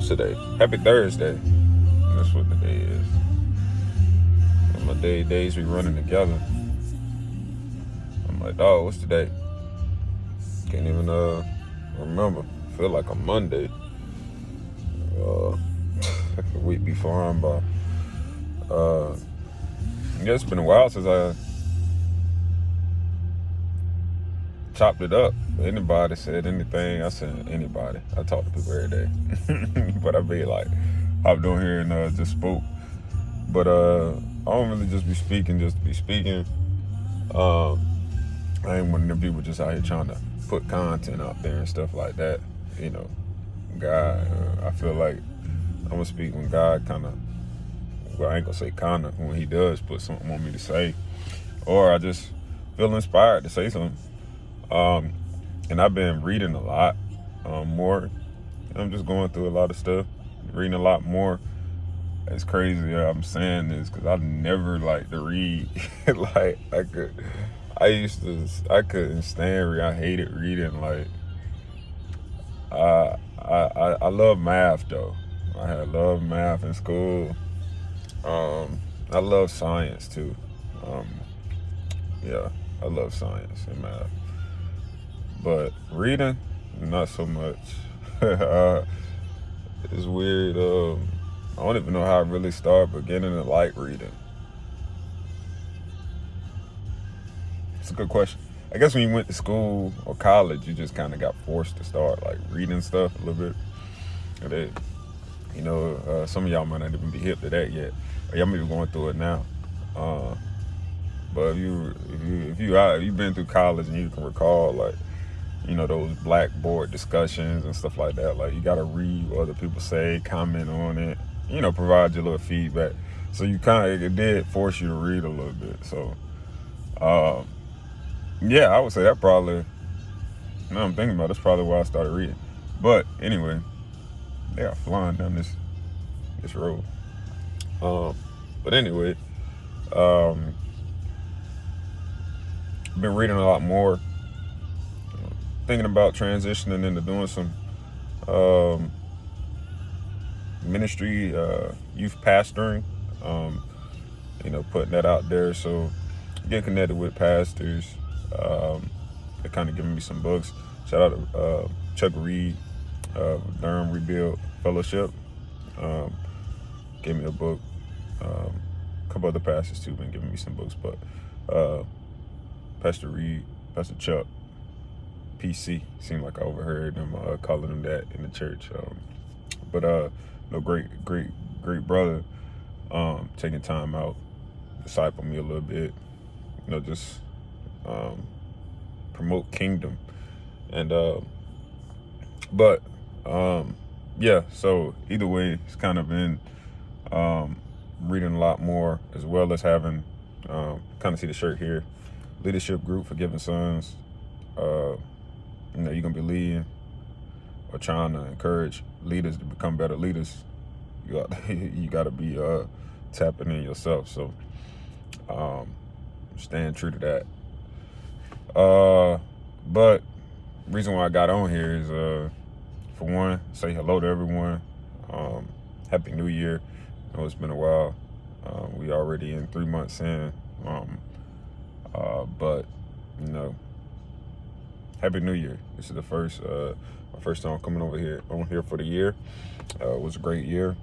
today? Happy Thursday. That's what the day is. And my days be running together. I'm like, dog, what's today? Can't even remember. Feel like a Monday. Uh, the week before I'm by. Yeah, it's been a while since I chopped it up. Anybody said anything, I said anybody. I talk to people every day. But I be like, hopped on here and just spoke. But I don't really just be speaking just to be speaking. I ain't one of them people just out here trying to put content out there and stuff like that. You know, God, I feel like I'm gonna speak when God kind of, well, I ain't gonna say kind of, when he does put something on me to say, or I just feel inspired to say something. And I've been reading a lot more. I'm just going through a lot of stuff, reading a lot more. It's crazy I'm saying this because I never liked to read. Like I couldn't stand reading. I hated reading. Like I love math though. I had loved math in school. I love science too. Um, yeah, I love science and math. But reading, not so much. It's weird. I don't even know how I really start beginning to like reading. It's a good question. I guess when you went to school or college, you just kind of got forced to start like reading stuff a little bit. And some of y'all might not even be hip to that yet, or y'all may be going through it now. But if you've been through college and you can recall like, those blackboard discussions and stuff like that, like you got to read what other people say, comment on it, provide your little feedback. So it did force you to read a little bit. So, yeah, I would say that probably, now I'm thinking about it, that's probably why I started reading. But anyway, they are flying down this road. But anyway, been reading a lot more, thinking about transitioning into doing some ministry, youth pastoring, putting that out there. So getting connected with pastors, they're kind of giving me some books. Shout out to Chuck Reed, Durham Rebuild Fellowship. Gave me a book. A couple other pastors too been giving me some books, but Pastor Reed, Pastor Chuck, PC, seemed like I overheard them calling him that in the church. Great brother, taking time out, disciple me a little bit, just promote kingdom. And yeah, so either way, it's kind of been reading a lot more, as well as having kind of see the shirt here, leadership group for Giving Sons. You're gonna be leading or trying to encourage leaders to become better leaders. You got to be tapping in yourself. So staying true to that. But reason why I got on here is for one, say hello to everyone. Happy New Year. I know it's been a while. We already in 3 months in. But Happy New Year. This is the my first time coming on here for the year. It was a great year.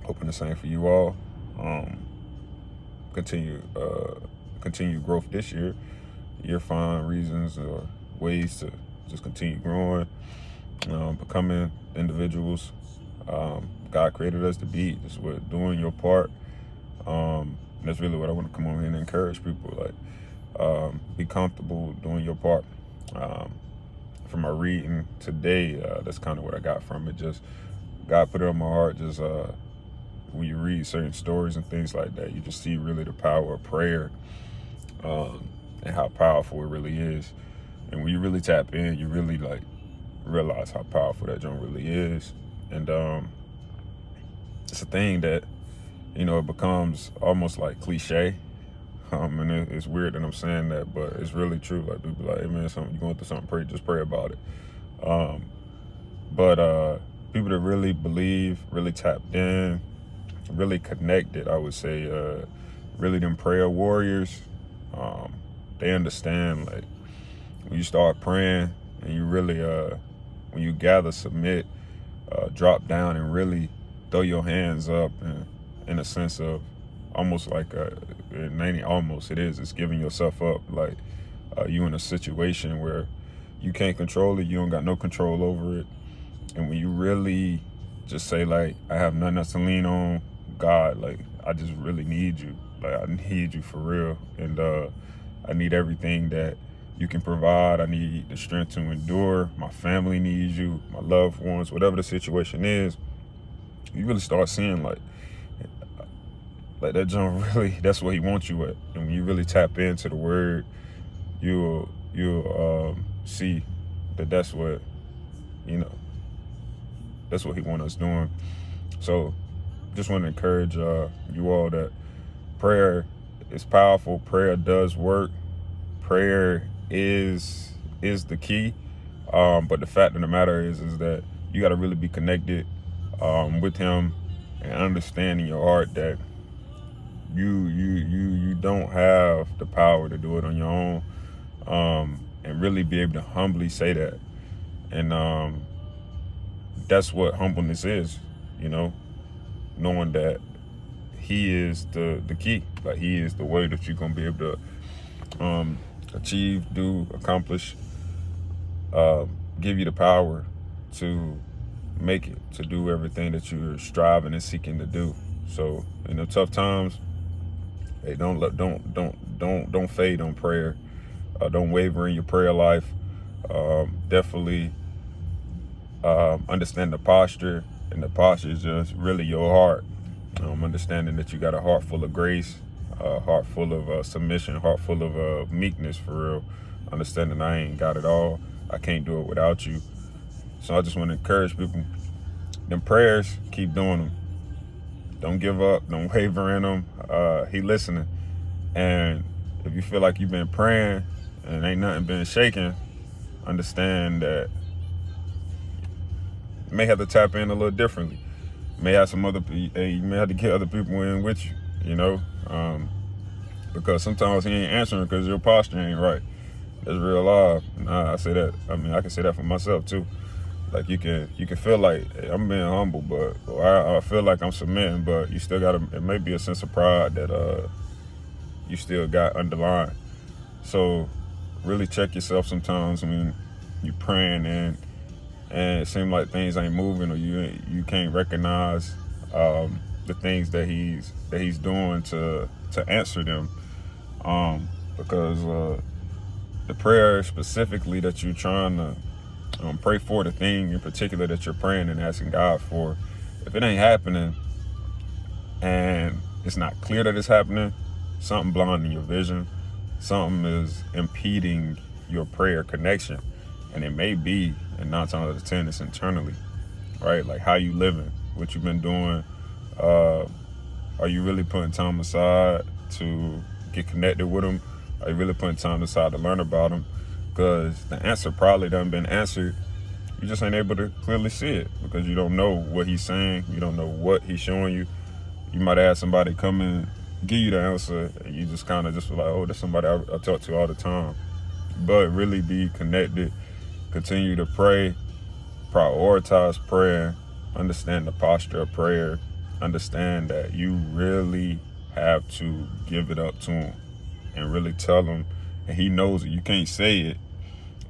Hoping the same for you all. Continue growth this year. Find reasons or ways to just continue growing, becoming individuals God created us to be. Just with doing your part. That's really what I want to come on here and encourage people. Like, be comfortable doing your part. From my reading today, that's kind of what I got from it. Just God put it on my heart. Just when you read certain stories and things like that, you just see really the power of prayer, and how powerful it really is. And when you really tap in, you really like realize how powerful that joint really is. And it's a thing that it becomes almost like cliche. And it's weird that I'm saying that, but it's really true. Like, people like, hey man, you're going through something, just pray about it. But people that really believe, really tapped in, really connected, I would say, really them prayer warriors, they understand, like, when you start praying and you really, when you gather, submit, drop down and really throw your hands up, and in a sense of almost like, it ain't almost, it is, it's giving yourself up, like, you in a situation where you can't control it, you don't got no control over it. And when you really just say, like, I have nothing else to lean on, God, like, I just really need you. Like, I need you for real. And I need everything that you can provide. I need the strength to endure. My family needs you, my loved ones, whatever the situation is. You really start seeing, like that John really, that's where he wants you at. And when you really tap into the word, you'll see that that's what, that's what he wants us doing. So just want to encourage you all that prayer is powerful. Prayer does work. Prayer is the key. But the fact of the matter is that you got to really be connected with him, and understand in your heart that you don't have the power to do it on your own, and really be able to humbly say that. And that's what humbleness is, knowing that he is the key. Like, he is the way that you're gonna be able to achieve, do, accomplish, give you the power to make it, to do everything that you're striving and seeking to do. So in the tough times, hey, don't fade on prayer. Don't waver in your prayer life. Definitely understand the posture, and the posture is just really your heart. Understanding that you got a heart full of grace, a heart full of submission, a heart full of meekness, for real. Understanding I ain't got it all. I can't do it without you. So I just want to encourage people, them prayers, keep doing them. Don't give up. Don't waver in them. He listening. And if you feel like you've been praying and ain't nothing been shaking, understand that you may have to tap in a little differently. You may have you may have to get other people in with you, because sometimes he ain't answering because your posture ain't right. That's real live. And I say that. I mean, I can say that for myself too. Like, you can feel like, hey, I'm being humble, but I feel like I'm submitting, but you still got it may be a sense of pride that you still got underlying. So really check yourself sometimes when you're praying and it seems like things ain't moving, or you can't recognize the things that he's doing to answer them, because the prayer specifically that you're trying to pray for, the thing in particular that you're praying and asking God for, if it ain't happening and it's not clear that it's happening, something blinding your vision, something is impeding your prayer connection. And it may be, and 9 times out of 10, it's internally, right? Like, how you living, what you've been doing. Are you really putting time aside to get connected with him? Are you really putting time aside to learn about him? Because the answer probably done been answered. You just ain't able to clearly see it because you don't know what he's saying. You don't know what he's showing you. You might have somebody come and give you the answer, and you just kind of just like, oh, that's somebody I talk to all the time. But really be connected. Continue to pray. Prioritize prayer. Understand the posture of prayer. Understand that you really have to give it up to him and really tell him. And he knows it. You can't say it.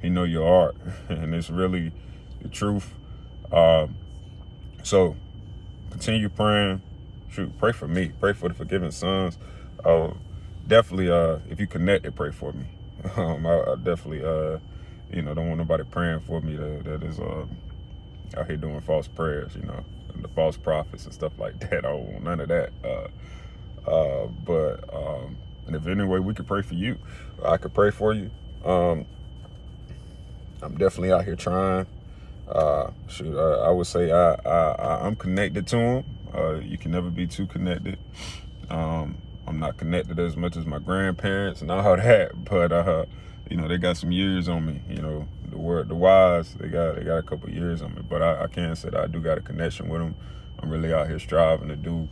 He know your heart. And it's really the truth. So continue praying. Shoot, pray for me. Pray for the forgiven sons. Definitely, if you connected, pray for me. I definitely, don't want nobody praying for me that is out here doing false prayers, and the false prophets and stuff like that. I don't want none of that. And if any way we could pray for you, I could pray for you. I'm definitely out here trying. I would say I'm connected to him. You can never be too connected. I'm not connected as much as my grandparents and all that, but they got some years on me, the wise, they got a couple years on me, but I can say that I do got a connection with them. I'm really out here striving to do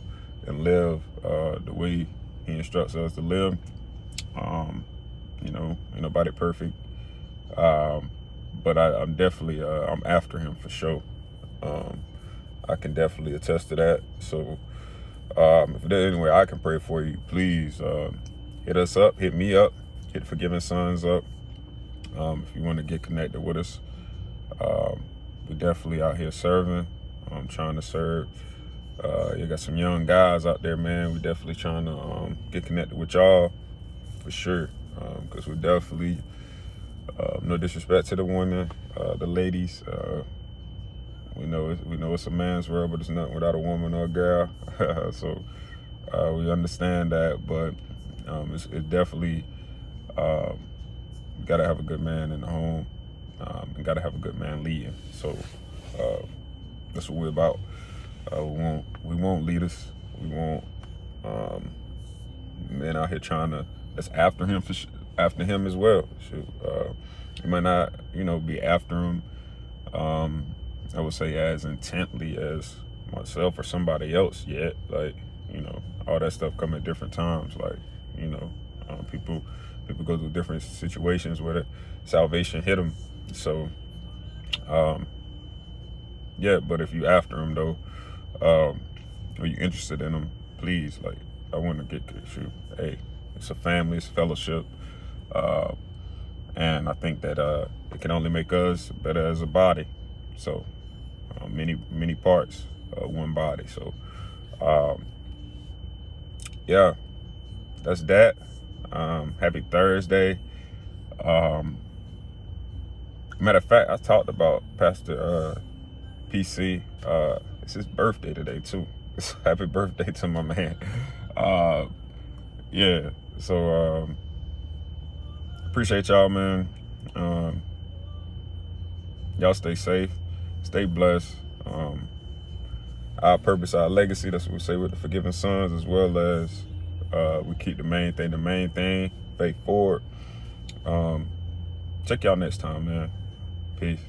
and live the way he instructs us to live. You know, ain't nobody perfect, but I'm definitely I'm after him for sure. I can definitely attest to that. So if there's any way I can pray for you, please hit us up, hit me up, hit Forgiving Sons up. If you want to get connected with us, we're definitely out here serving. I'm trying to serve. You got some young guys out there, man. We're definitely trying to get connected with y'all for sure, because we're definitely, no disrespect to the women, the ladies. We know it's a man's world, but it's nothing without a woman or a girl. So we understand that, but it's definitely got to have a good man in the home, and got to have a good man leading. So that's what we're about. We want leaders. We want men out here trying to that's after him after him as well. Shoot, you might not be after him. I would say as intently as myself or somebody else yet. Like, all that stuff come at different times. Like, people go through different situations where the salvation hit them. So, yeah, but if you after them though, or you interested in them, please, like, I want to get you. Hey, it's a family, it's a fellowship, and I think that it can only make us better as a body. So, many parts, one body. So, yeah, that's that. Happy Thursday. Matter of fact, I talked about Pastor PC. It's his birthday today too. So happy birthday to my man. Yeah. So appreciate y'all, man. Y'all stay safe, stay blessed. Our purpose, our legacy. That's what we say with the Forgiving Sons, as well as we keep the main thing, faith forward. Check y'all next time, man. Peace.